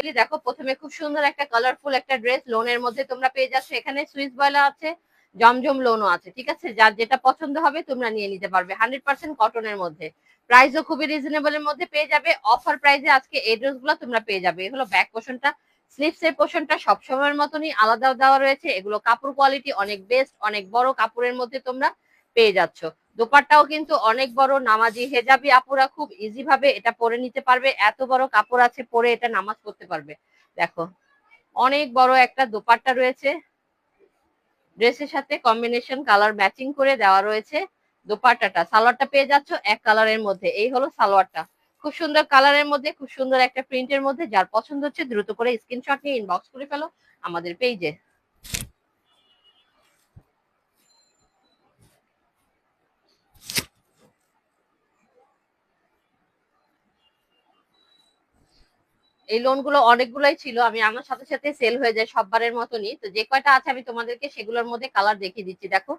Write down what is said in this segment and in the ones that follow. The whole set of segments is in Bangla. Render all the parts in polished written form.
ফেলি। দেখো প্রথমে খুব সুন্দর একটা কালারফুল একটা ড্রেস লোনের মধ্যে তোমরা পেয়ে যাচ্ছ। এখানে সুইস বয়লা আছে, জমজম লোনও আছে, ঠিক আছে। যার যেটা পছন্দ হবে তোমরা নিয়ে নিতে পারবে। 100% কটনের মধ্যে, প্রাইসও খুবই রিজনেবলের মধ্যে পেয়ে যাবে। অফার প্রাইসে আজকে এই ড্রেসগুলো তোমরা পেয়ে যাবে। এই হলো ব্যাক পোর্শনটা, স্লিভস এর পোর্শনটা সবসময়ের মতনই আলাদা দেওয়া রয়েছে। এগুলো কাপড় কোয়ালিটি অনেক বেস্ট, অনেক বড় কাপড়ের মধ্যে তোমরা পেয়ে যাচ্ছ। দোপাট্টাও কিন্তু অনেক বড়, নামাজি হেজাবি আপুরা খুব ইজি ভাবে এটা পরে নিতে পারবে। এত বড় কাপড় আছে, পরে এটা নামাজ পড়তে পারবে। দেখো অনেক বড় একটা দোপাট্টা রয়েছে, ড্রেসের সাথে কম্বিনেশন কালার ম্যাচিং করে দেওয়া রয়েছে দোপাট্টাটা। সালোয়ারটা পেয়ে যাচ্ছ এক কালারের মধ্যে। এই হলো সালোয়ারটা, খুব সুন্দর কালারের মধ্যে, খুব সুন্দর একটা প্রিন্টের মধ্যে। যার পছন্দ হচ্ছে দ্রুত করে স্ক্রিনশট নিয়ে ইনবক্স করে ফেলো আমাদের পেজে। এই লোনগুলো অনেকগুলোই ছিল, আমি আমার সাথে সাথে সেল হয়ে যায় সববারের মতনই। তো যে কয়টা আছে আমি তোমাদেরকে সেগুলোর মধ্যে কালার দেখিয়ে দিচ্ছি। দেখো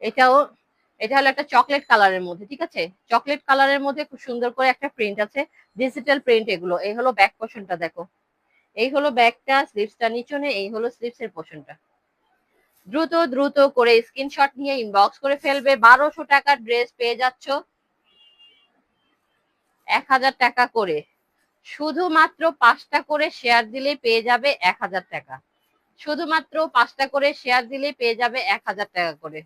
এটাও, এটা হলো একটা চকলেট কালারের মধ্যে, ঠিক আছে। চকলেট কালারের মধ্যে খুব সুন্দর করে একটা প্রিন্ট আছে, ডিজিটাল প্রিন্ট এগুলো। এই হলো ব্যাক পোর্শনটা, দেখো এই হলো ব্যাকটা, স্লিভসটা নিচনে, এই হলো স্লিভস এর পোর্শনটা। দ্রুত দ্রুত করে স্ক্রিনশট নিয়ে ইনবক্স করে ফেলবে। 1200 টাকার ড্রেস পেয়ে যাচ্ছ 1000 টাকা করে। শুধুমাত্র 5টা করে শেয়ার দিলেই পেয়ে যাবে 1000 টাকা। শুধুমাত্র 5টা করে শেয়ার দিলেই পেয়ে যাবে 1000 টাকা করে।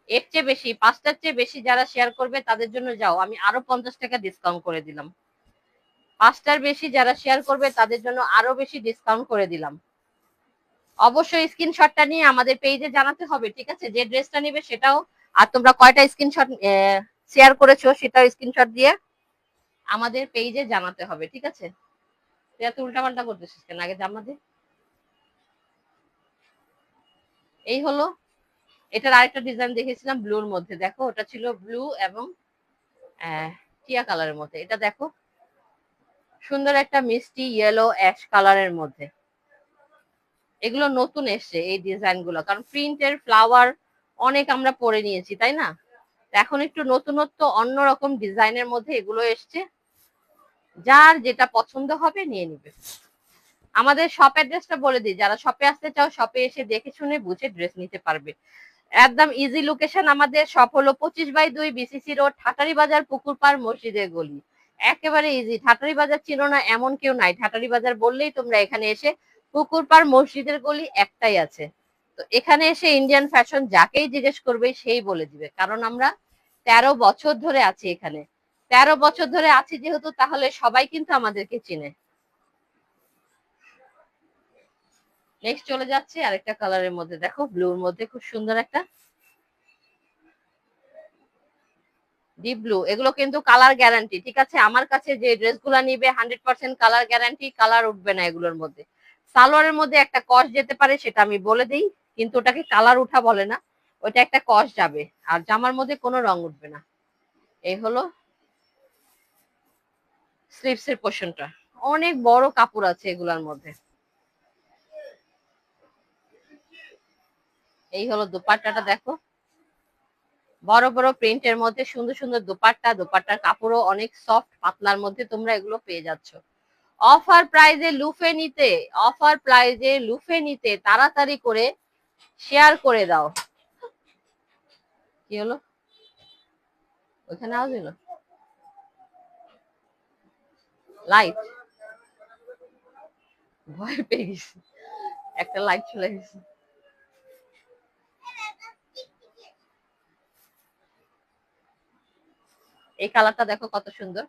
এর চেয়ে বেশি, 5টার চেয়ে বেশি যারা শেয়ার করবে তাদের জন্য যাও আমি আরো 50 টাকা ডিসকাউন্ট করে দিলাম। 5টার বেশি যারা শেয়ার করবে তাদের জন্য আরো বেশি ডিসকাউন্ট করে দিলাম। অবশ্যই স্ক্রিনশটটা নিয়ে আমাদের পেজে জানাতে হবে, ঠিক আছে। যে ড্রেসটা নিবে সেটাও, আর তোমরা কয়টা স্ক্রিনশট শেয়ার করেছো সেটাও স্ক্রিনশট দিয়ে আমাদের পেজে জানাতে হবে, ঠিক আছে। তুই এত উল্টাপাল্টা করতেছিস কেন, আগে জামা দে। এই হলো, এটার আরেকটা ডিজাইন দেখেছিলাম ব্লুর মধ্যে, দেখো ওটা ছিল ব্লু এবং টিয়া কালারের মধ্যে। এটা দেখো সুন্দর একটা মিষ্টি ইয়েলো অ্যাশ কালারের মধ্যে। এগুলো নতুন এসছে এই ডিজাইন গুলো, কারণ প্রিন্টের ফ্লাওয়ার অনেক আমরা পরে নিয়েছি, তাই না। এখন একটু নতুনত্ব অন্যরকম ডিজাইনের মধ্যে এগুলো এসছে। যার যেটা পছন্দ হবে নিয়ে নিবে। আমাদের শপ অ্যাড্রেসটা বলে দিই, যারা শপে আসতে চাও শপে এসে দেখে শুনে বুঝে ড্রেস নিতে পারবে। একদম ইজি লোকেশন, আমাদের শপ হলো 25/2 বিসিসি রোড, ঠাটারি বাজার, পুকুর পাড়, মসজিদের গলি। একেবারে ইজি। ঠাটারি বাজার চিনো না এমন কেউ নাই, ঠাটারি বাজার বললেই তোমরা এখানে এসে পুকুর পাড় মসজিদের গলি একটাই আছে। তো এখানে এসে ইন্ডিয়ান ফ্যাশন যাকেই জিজ্ঞেস করবে সেই বলে দিবে, কারণ আমরা 13 বছর ধরে আছি এখানে। 13 বছর ধরে আছি যেহেতু, তাহলে সবাই কিন্তু আমাদেরকে চিনে। নেক্সট চলে যাচ্ছে আরেকটা কালারের মধ্যে, দেখো ব্লুর মধ্যে খুব সুন্দর একটা ডিপ ব্লু। এগুলো কিন্তু কালার গ্যারান্টি, ঠিক আছে। আমার কাছে যে ড্রেসগুলো নিবে 100% কালার গ্যারান্টি, কালার উঠবে না এগুলোর মধ্যে। সালোয়ারের মধ্যে একটা কস যেতে পারে সেটা আমি বলে দিই, কিন্তু ওটাকে কালার উঠা বলে না, ওইটা একটা কস যাবে। আর জামার মধ্যে কোনো রং উঠবে না। এই হলো স্লিভস এর পোর্শনটা, অনেক বড় কাপড় আছে এগুলোর মধ্যে। এই হলো দোপাট্টাটা, দেখো বড় বড় প্রিন্টের মধ্যে সুন্দর সুন্দর দোপাট্টা। দোপাট্টার কাপড়ও অনেক সফট পাতলার মধ্যে তোমরা এগুলো পেয়ে যাচ্ছ। অফার প্রাইজে লুফে নিতে, অফার প্রাইজে লুফে নিতে তাড়াতাড়ি করে শেয়ার করে দাও। কি হলো ওখানে আওয়াজ হলো? লাইট, ভয় পেয়ে গেছি, একটা লাইট চলে গেছে। এই কালারটা দেখো কত সুন্দর,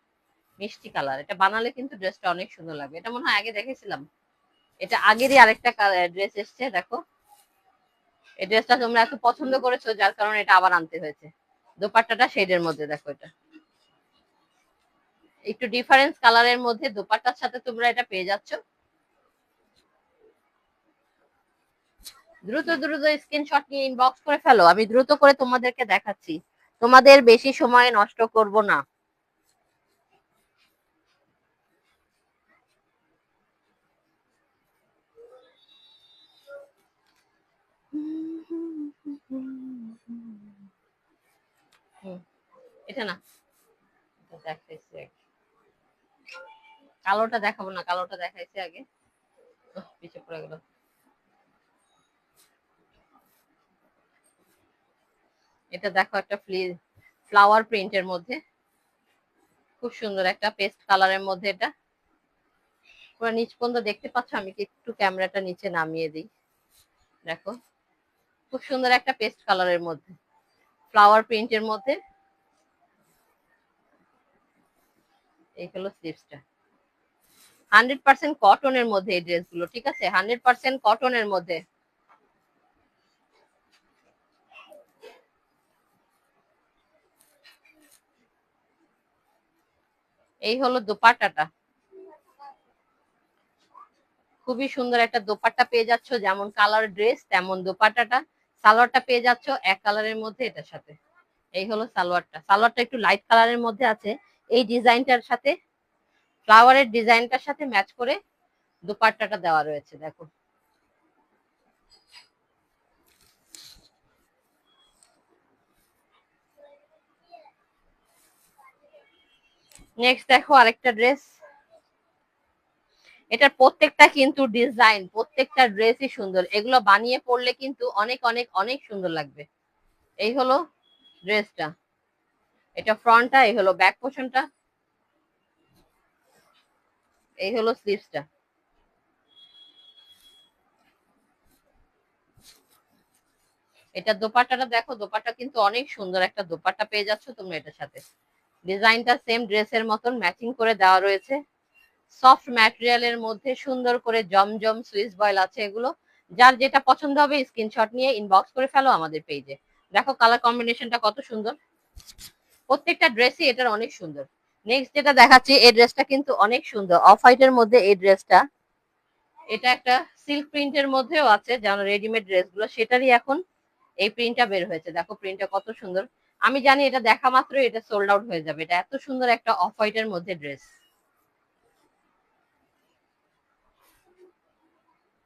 মিষ্টি কালার। এটা বানালে কিন্তু ড্রেসটা অনেক সুন্দর লাগবে। এটা মনে হয় আগে দেখেছিলাম, এটা আগেরই আরেকটা ড্রেস এসছে। দেখো এই ড্রেসটা তোমরা এত পছন্দ করেছো যার কারণে এটা আবার আনতে হয়েছে। দোপাট্টাটা শেডের মধ্যে, দেখো এটা একটু ডিফারেন্স কালারের মধ্যে দোপাট্টার সাথে তোমরা এটা পেয়ে যাচ্ছ। দ্রুত দ্রুত স্ক্রিনশট নিয়ে ইনবক্স করে ফেলো, আমি দ্রুত করে তোমাদেরকে দেখাচ্ছি, তোমাদের বেশি সময় নষ্ট করব না। এটা না, দেখাইছি। কালোটা দেখাবো না, কালোটা দেখাইছে আগে, পিছে পড়ে গেল। এটা দেখো একটা ফ্লাওয়ার প্রিন্টের মধ্যে, খুব সুন্দর একটা পেস্ট কালারের মধ্যে। এটা পুরো নিচ পর্যন্ত দেখতে পাচ্ছ, আমি কি একটু ক্যামেরাটা নিচে নামিয়ে দিই, দেখো খুব সুন্দর একটা পেস্ট কালারের মধ্যে, ফ্লাওয়ার প্রিন্টের মধ্যে। এই হলো স্লিভসটা, 100% কটনের মধ্যে এই ড্রেসগুলো, ঠিক আছে, 100% কটনের মধ্যে। এই হলো দোপাট্টাটা, খুবই সুন্দর একটা দোপাট্টা পেয়ে যাচ্ছ, যেমন কালার ড্রেস তেমন দোপাট্টাটা। সালোয়ারটা পেয়ে যাচ্ছ এক কালারের মধ্যে এটার সাথে। এই হলো সালোয়ারটা, সালোয়ারটা একটু লাইট কালারের মধ্যে আছে, এই ডিজাইনটার সাথে ফ্লাওয়ারের ডিজাইনটার সাথে ম্যাচ করে দোপাট্টাটা দেওয়া রয়েছে, দেখো। নেক্সট দেখো আরেকটা ড্রেস, এটার প্রত্যেকটা কিন্তু ডিজাইন, প্রত্যেকটা ড্রেসই সুন্দর, এগুলো বানিয়ে পরলে কিন্তু অনেক অনেক অনেক সুন্দর লাগবে। এই হলো ড্রেসটা, এটা ফ্রন্টটা, এই হলো ব্যাক পোর্শনটা, এই হলো স্লিভসটা। এটা দোপাট্টাটা দেখো, দোপাট্টা কিন্তু অনেক সুন্দর একটা দোপাট্টা পেয়ে যাচ্ছ তোমরা এটার সাথে। ডিজাইনটা সেম ড্রেসের মতন ম্যাচিং করে দেওয়া রয়েছে, সফট ম্যাটেরিয়ালের মধ্যে সুন্দর করে জমজম সুইস বয়েল আছে। এগুলো যার যেটা পছন্দ হবে স্ক্রিনশট নিয়ে ইনবক্স করে ফেলো আমাদের পেজে। দেখো কালার কম্বিনেশনটা কত সুন্দর, প্রত্যেকটা ড্রেসই এটার অনেক সুন্দর। নেক্সট যেটা দেখাচ্ছি, এই ড্রেসটা কিন্তু অনেক সুন্দর, অফ হোয়াইটের মধ্যে এই ড্রেসটা। এটা একটা সিল্ক প্রিন্টের মধ্যেও আছে, যেমন রেডিমেড ড্রেসগুলো সেটারই এখন এই প্রিন্টটা বের হয়েছে, দেখো প্রিন্টটা কত সুন্দর। আমি জানি এটা দেখা মাত্র এটা সোল্ড আউট হয়ে যাবে, এটা এত সুন্দর একটা অফ হোয়াইটের মধ্যে ড্রেস।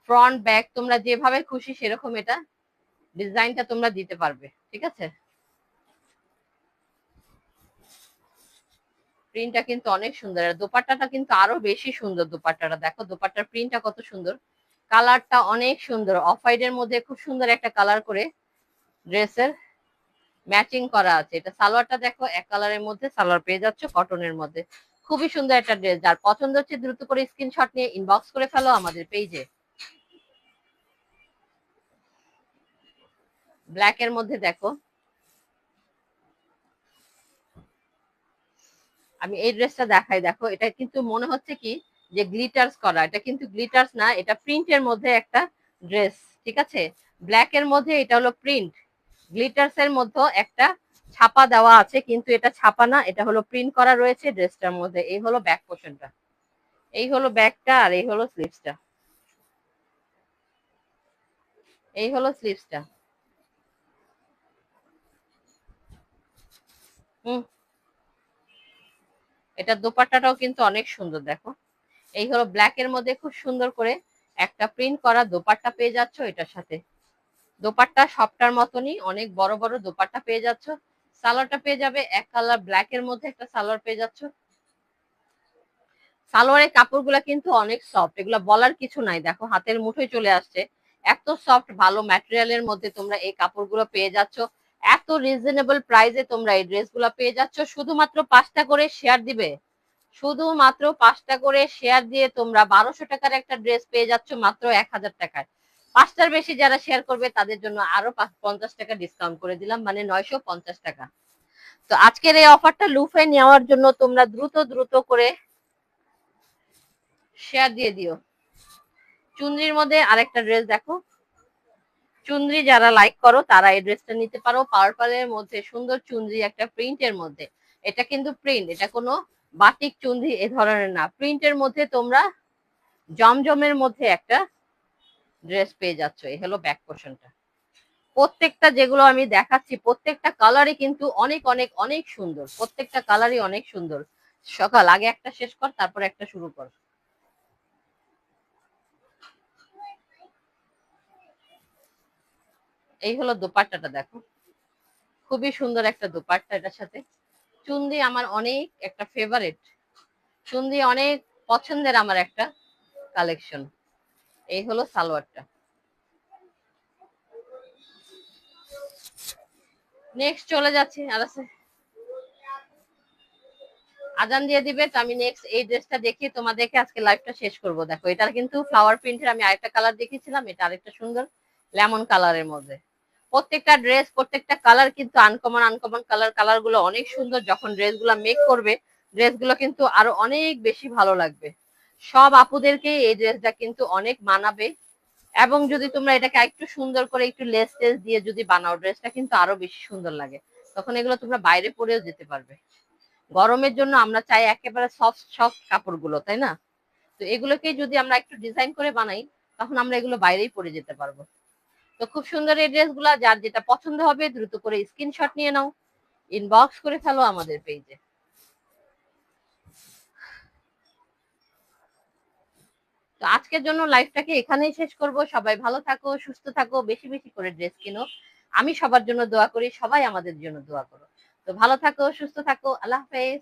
ফ্রন্ট ব্যাক তোমরা যেভাবে খুশি সেরকম এটা ডিজাইনটা তোমরা দিতে পারবে, ঠিক আছে। প্রিন্টটা কিন্তু অনেক সুন্দর, আর দোপাট্টাটা কিন্তু আরো বেশি সুন্দর। দোপাট্টাটা দেখো, দোপাট্টার প্রিন্টটা কত সুন্দর, কালারটা অনেক সুন্দর, অফ হোয়াইটের মধ্যে খুব সুন্দর একটা কালার করে ড্রেসের ম্যাচিং করা আছে। এটা সালোয়ারটা দেখো, এক কালারের মধ্যে সালোয়ার পেয়ে যাচ্ছ কটনের মধ্যে, খুবই সুন্দর একটা ড্রেস। যার পছন্দ হচ্ছে দ্রুত করে স্ক্রিনশট নিয়ে ইনবক্স করে ফেলো আমাদের পেজে। ব্ল্যাক এর মধ্যে দেখো, আমি এই ড্রেসটা দেখাই, দেখো এটা কিন্তু মনে হচ্ছে কি যে গ্লিটার্স করা, এটা কিন্তু গ্লিটার্স না, এটা প্রিন্টের মধ্যে একটা ড্রেস, ঠিক আছে। ব্ল্যাক এর মধ্যে এটা হলো প্রিন্ট, গ্লিটার্স এর মধ্যে একটা ছাপা দেওয়া আছে, কিন্তু এটা ছাপা না, এটা হলো প্রিন্ট করা রয়েছে ড্রেসটার মধ্যে। এই হলো ব্যাক পোর্শনটা, এই হলো ব্যাকটা, আর এই হলো স্লিভসটা, এই হলো স্লিভসটা। হুম, এটা দোপাট্টাটাও কিন্তু অনেক সুন্দর, দেখো। এই হলো ব্ল্যাক এর মধ্যে খুব সুন্দর করে একটা প্রিন্ট করা দোপাট্টা পেয়ে যাচ্ছ এটার সাথে। দোপাট্টা সবটার মতনই অনেক বড় বড় দোপাট্টা পেয়ে যাচ্ছ। সালোয়ারটা পেয়ে যাবে এক কালার ব্ল্যাক এর মধ্যে, একটা সালোয়ার পেয়ে যাচ্ছ। সালোয়ারের কাপড়গুলা কিন্তু অনেক সফট, এগুলা বলার কিছু নাই, দেখো হাতের মুঠোয় চলে আসছে, এত সফট ভালো ম্যাটেরিয়ালের মধ্যে তোমরা এই কাপড়গুলো পেয়ে যাচ্ছ। এত রিজনেবল প্রাইসে তোমরা এই ড্রেসগুলো পেয়ে যাচ্ছ। শুধুমাত্র 5টা করে শেয়ার দিবে, শুধুমাত্র 5টা করে শেয়ার দিয়ে তোমরা 1200 টাকার একটা ড্রেস পেয়ে যাচ্ছ মাত্র 1000 টাকায়। 5টার বেশি যারা শেয়ার করবে তাদের জন্য আরো 50 টাকা ডিসকাউন্ট করে দিলাম, মানে 950 টাকা। তো আজকের এই অফারটা লুফে নেওয়ার জন্য তোমরা দ্রুত দ্রুত করে শেয়ার দিয়ে দিও। চুনরির মধ্যে আরেকটা ড্রেস দেখো, চুনরি যারা লাইক করো তারা এই ড্রেসটা নিতে পারো। পার্পলের মধ্যে সুন্দর চুনরি একটা প্রিন্টের মধ্যে, এটা কিন্তু প্রিন্ট, এটা কোনো বাটিক চুনরি এ ধরনের না, প্রিন্টের মধ্যে তোমরা জমজমের মধ্যে একটা ড্রেস পেয়ে যাচ্ছ। এই হলো ব্যাক পোর্শনটা। প্রত্যেকটা যেগুলো আমি দেখাচ্ছি প্রত্যেকটা কালারই কিন্তু অনেক অনেক অনেক সুন্দর, প্রত্যেকটা কালারই অনেক সুন্দর। সকাল আগে একটা শেষ কর, তারপর একটা শুরু কর। এই হলো দোপাট্টাটা দেখো, খুবই সুন্দর একটা দোপাট্টা এটার সাথে। চুন্দি আমার অনেক একটা ফেভারিট, চুন্দি অনেক পছন্দের আমার একটা কালেকশন। এই হলো সালোয়ারটা। নেক্সট চলে যাচ্ছি, আর আছে আজান দিয়ে দিবে, তো আমি নেক্সট এই ড্রেসটা দেখিয়ে তোমাদেরকে আজকে লাইভটা শেষ করব। দেখো এটার কিন্তু ফ্লাওয়ার প্রিন্টের আমি আরেকটা কালার দেখিয়েছিলাম, এটা আরেকটা সুন্দর লেমন কালারের মধ্যে। প্রত্যেকটা ড্রেস, প্রত্যেকটা কালার কিন্তু আনকমন আনকমন কালার। কালার গুলো অনেক সুন্দর। যখন ড্রেসগুলো মেক করবে, ড্রেসগুলো কিন্তু আরো অনেক বেশি ভালো লাগবে। সব আপুদেরকে এই ড্রেসটা কিন্তু অনেক মানাবে। এবং যদি তোমরা এটাকে একটু সুন্দর করে একটু লেস টেস দিয়ে যদি বানাও, ড্রেসটা কিন্তু আরো বেশি সুন্দর লাগে। তখন এগুলো তোমরা বাইরে পরেও যেতে পারবে। গরমের জন্য আমরা চাই একেবারে সফট সফট কাপড়গুলো, তাই না? তো এগুলোকে যদি আমরা একটু ডিজাইন করে বানাই, তখন আমরা এগুলো বাইরেই পরে যেতে পারবো। তো খুব সুন্দর এই ড্রেসগুলো, যার যেটা পছন্দ হবে দ্রুত করে স্ক্রিনশট নিয়ে নাও, ইনবক্স করে ফেলো আমাদের পেজে। তো আজকের জন্য লাইভটাকে এখানেই শেষ করব। সবাই ভালো থাকো, সুস্থ থাকো, বেশি বেশি করে ড্রেস কিনো। আমি সবার জন্য দোয়া করি, সবাই আমাদের জন্য দোয়া করো। তো ভালো থাকো, সুস্থ থাকো, আল্লাহ হাফেজ।